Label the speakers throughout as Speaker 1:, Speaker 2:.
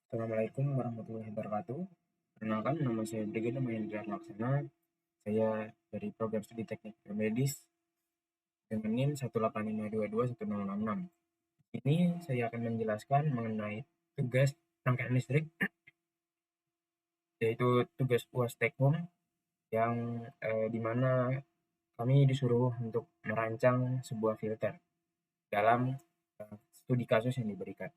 Speaker 1: Assalamualaikum warahmatullahi wabarakatuh. Perkenalkan, nama saya Brigjen Mahendra Laksana. Saya dari program studi teknik biomedis dengan NIM 185221066. Ini saya akan menjelaskan mengenai tugas rangkaian listrik, yaitu tugas UAS Take Home, yang di mana kami disuruh untuk merancang sebuah filter dalam studi kasus yang diberikan.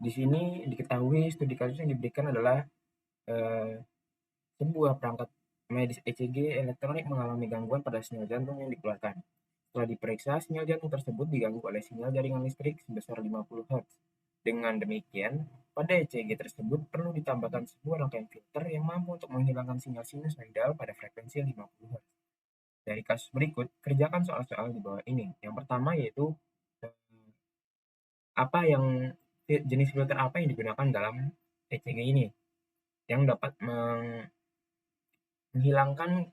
Speaker 1: Di sini diketahui studi kasus yang diberikan adalah eh, sebuah perangkat medis ECG elektronik mengalami gangguan pada sinyal jantung yang dikeluarkan. Setelah diperiksa, sinyal jantung tersebut diganggu oleh sinyal jaringan listrik sebesar 50 Hz. Dengan demikian, pada ECG tersebut perlu ditambahkan sebuah rangkaian filter yang mampu untuk menghilangkan sinyal sinusoidal pada frekuensi 50 Hz. Dari kasus berikut, kerjakan soal-soal di bawah ini. Yang pertama yaitu eh, apa yang jenis filter apa yang digunakan dalam ECG ini yang dapat menghilangkan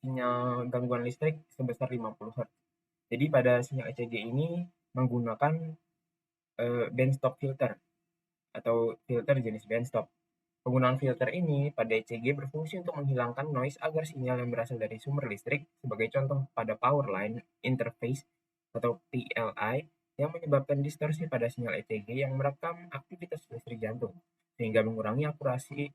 Speaker 1: sinyal gangguan listrik sebesar 50 Hz. Jadi pada sinyal ECG ini menggunakan bandstop filter atau filter jenis bandstop. Penggunaan filter ini pada ECG berfungsi untuk menghilangkan noise agar sinyal yang berasal dari sumber listrik, sebagai contoh pada power line interface atau PLI, yang menyebabkan distorsi pada sinyal ECG yang merekam aktivitas listrik jantung, sehingga mengurangi akurasi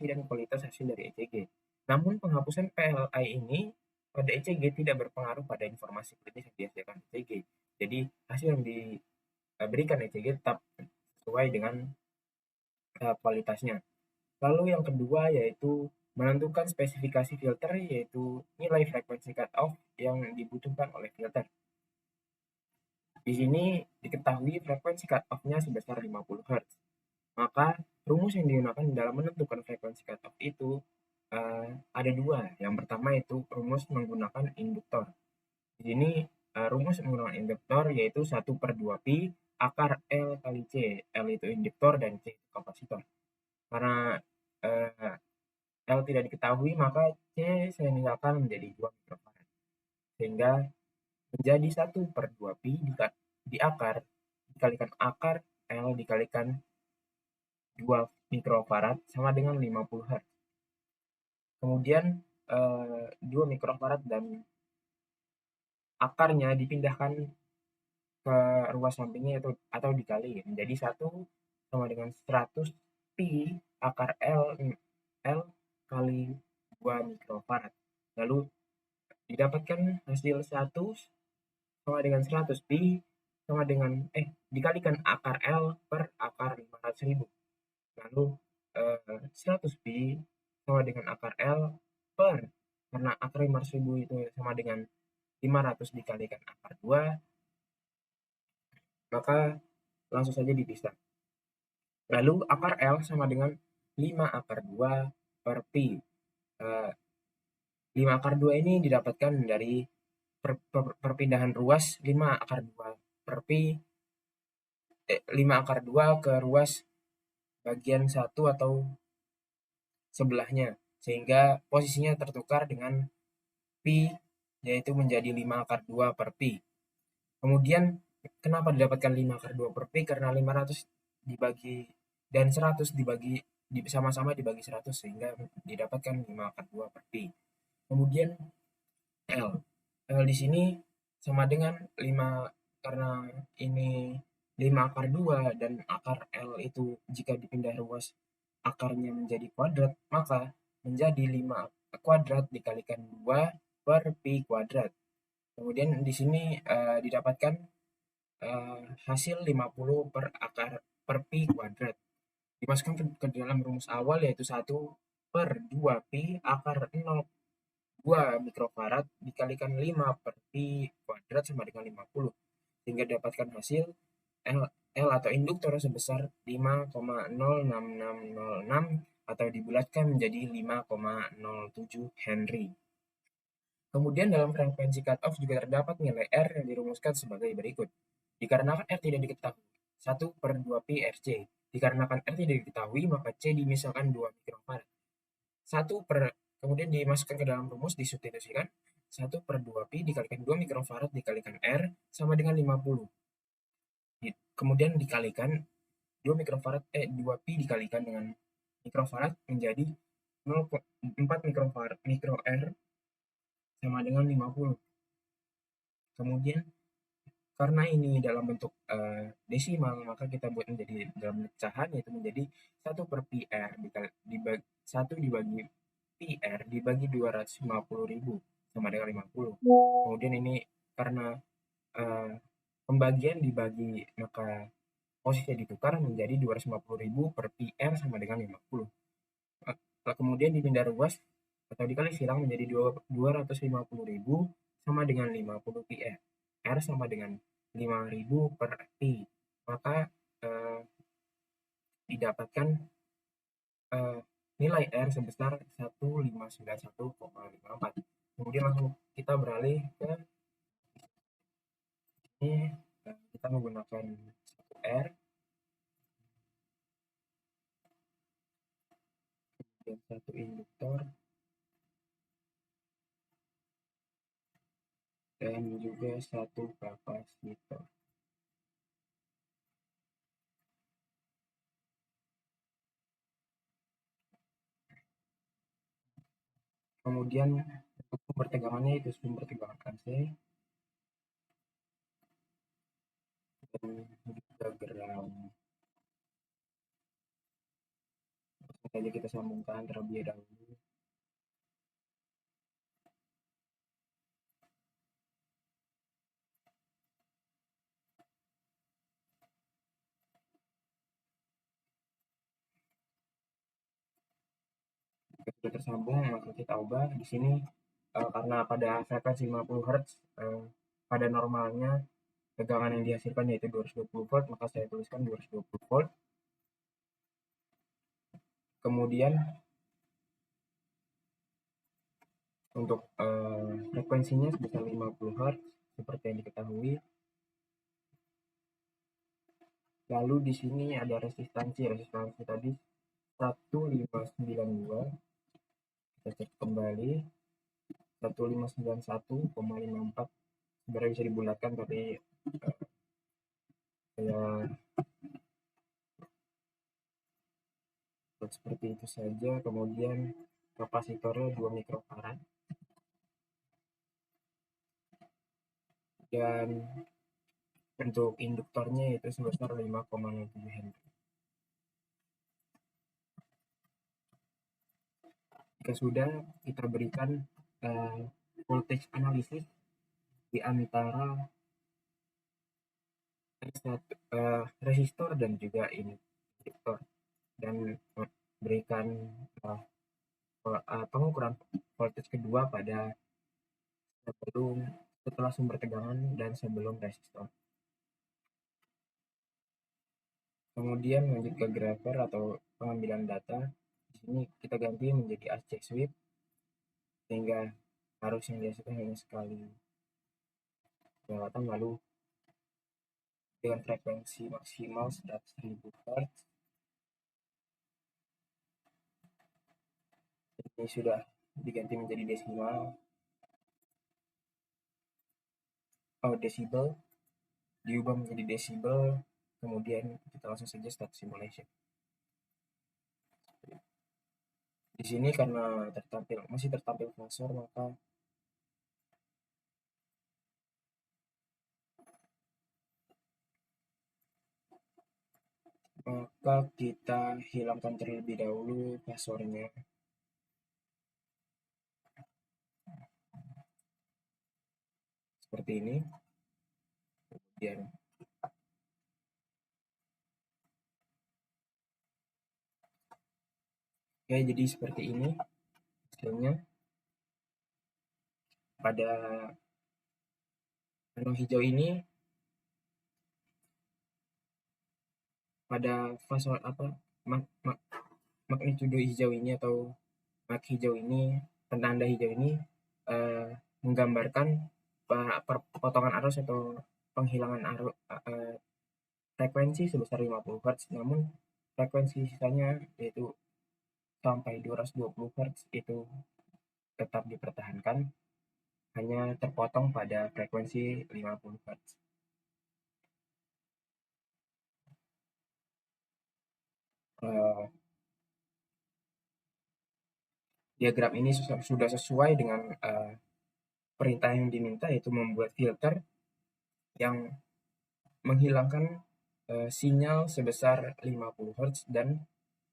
Speaker 1: dan kualitas hasil dari ECG. Namun penghapusan PLI ini pada ECG tidak berpengaruh pada informasi klinis yang dihasilkan ECG. Jadi hasil yang diberikan ECG tetap sesuai dengan kualitasnya. Lalu yang kedua yaitu menentukan spesifikasi filter, yaitu nilai frekuensi cutoff yang dibutuhkan oleh filter. Di sini diketahui frekuensi cutoff-nya sebesar 50 Hz. Maka rumus yang digunakan dalam menentukan frekuensi cutoff itu ada dua. Yang pertama itu rumus menggunakan induktor. Di sini rumus menggunakan induktor yaitu 1/2 pi akar L kali C. L itu induktor dan C itu kapasitor. Karena L tidak diketahui, maka C saya nilaikan menjadi 2 mikrofarad. Sehingga menjadi 1/2 pi di akar dikalikan akar L dikalikan 2 mikrofarad sama dengan 50 Hz. Kemudian 2 mikrofarad dan akarnya dipindahkan ke ruas sampingnya atau dikali menjadi 1 sama dengan 100 pi akar L kali 2 mikrofarad. Lalu didapatkan hasil 1 sama dengan 100 pi sama dengan dikalikan akar L per akar 500.000. Lalu 100 pi sama dengan akar L per, karena akar 500.000 itu sama dengan 500 dikalikan akar 2, maka langsung saja dipisah. Lalu akar L sama dengan 5 akar 2 per pi. 5 akar 2 ini didapatkan dari perpindahan ruas 5 akar 2 per pi, 5 akar 2 ke ruas bagian 1 atau sebelahnya, sehingga posisinya tertukar dengan pi, yaitu menjadi 5 akar 2 per pi. Kemudian kenapa didapatkan 5 akar 2 per pi? Karena 500 dibagi dan 100 dibagi sama-sama dibagi 100, sehingga didapatkan 5 akar 2 per pi. Kemudian L. L di sini sama dengan 5, karena ini 5 akar 2 dan akar L itu jika dipindah ruas akarnya menjadi kuadrat, maka menjadi 5 kuadrat dikalikan 2 per pi kuadrat. Kemudian di sini didapatkan hasil 50 per akar per pi kuadrat. Dimasukkan ke dalam rumus awal yaitu 1/2 pi akar 0,2 mikrofarad dikalikan 5 per pi kuadrat sama dengan 50. Sehingga dapatkan hasil L atau induktor sebesar 5,06606 atau dibulatkan menjadi 5,07 Henry. Kemudian dalam frekuensi cutoff juga terdapat nilai R yang dirumuskan sebagai berikut. Dikarenakan R tidak diketahui, 1/2 pi RC. Dikarenakan R tidak diketahui, maka C dimisalkan 2 mikrofarad. Kemudian dimasukkan ke dalam rumus, disubstitusikan. 1/2 pi dikalikan 2 mikrofarad dikalikan R sama dengan 50. kemudian dikalikan 2 pi dikalikan dengan mikrofarad menjadi 0,4 mikroair sama dengan 50. Kemudian karena ini dalam bentuk desimal, maka kita buat menjadi dalam bentuk pecahan, yaitu menjadi 1/PR 1 dibagi PR dibagi 250.000 sama dengan 50. Kemudian ini karena eh, pembagian dibagi, maka posisinya ditukar menjadi 250.000 per PR sama dengan 50. Kemudian dipindah ruas atau dikali silang menjadi 250.000 sama dengan 50 PR. R sama dengan 5.000 per Pi. Maka eh, didapatkan eh, nilai R sebesar 1591,54. Kemudian langsung kita beralih ke ini, kita menggunakan 1R dan 1 induktor dan juga 1 kapasitor. Kemudian untuk sumber tegangannya itu sumber tegangan AC dan juga ground. Langsung saja kita sambungkan terlebih dahulu. Jika sudah tersambung, maka kita ubah di sini karena pada frekuensi 50 Hz pada normalnya tegangan yang dihasilkan yaitu 220 volt, maka saya tuliskan 220 volt. Kemudian untuk frekuensinya sebesar 50 Hz seperti yang diketahui. Lalu di sini ada resistansi tadi 1592. Kita cek kembali 1591,54. Sebenarnya bisa dibulatkan tapi saya buat seperti itu saja. Kemudian kapasitornya 2 mikrofarad dan bentuk induktornya itu sebesar 5,07 Henry. Jika sudah, kita berikan voltage analisis di antara resistor dan juga induktor dan berikan pengukuran voltage kedua pada setelah sumber tegangan dan sebelum resistor. Kemudian lanjut ke grapher atau pengambilan data. Di sini kita ganti menjadi AC sweep sehingga arus yang dihasilkan hanya sekali perawatan, lalu dengan frekuensi maksimal 100.000 Hz. Ini sudah diganti menjadi desimal. Desibel diubah menjadi desibel. Kemudian kita langsung saja start simulation. Di sini karena masih tertampil fasor, maka kita hilangkan terlebih dahulu fasornya. Seperti ini. Kemudian oke, jadi seperti ini hasilnya. Pada warna hijau ini, pada fasor magnitudo hijau ini atau mak hijau ini, penanda hijau ini menggambarkan potongan arus atau penghilangan arus frekuensi sebesar 50 Hz, namun frekuensi sisanya yaitu sampai 220 Hz itu tetap dipertahankan, hanya terpotong pada frekuensi 50 Hz. Eh, Diagram ini sudah sesuai dengan perintah yang diminta, yaitu membuat filter yang menghilangkan sinyal sebesar 50 Hz dan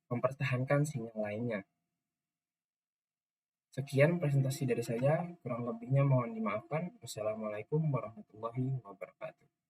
Speaker 1: mempertahankan sinyal lainnya. Sekian presentasi dari saya, kurang lebihnya mohon dimaafkan. Wassalamualaikum warahmatullahi wabarakatuh.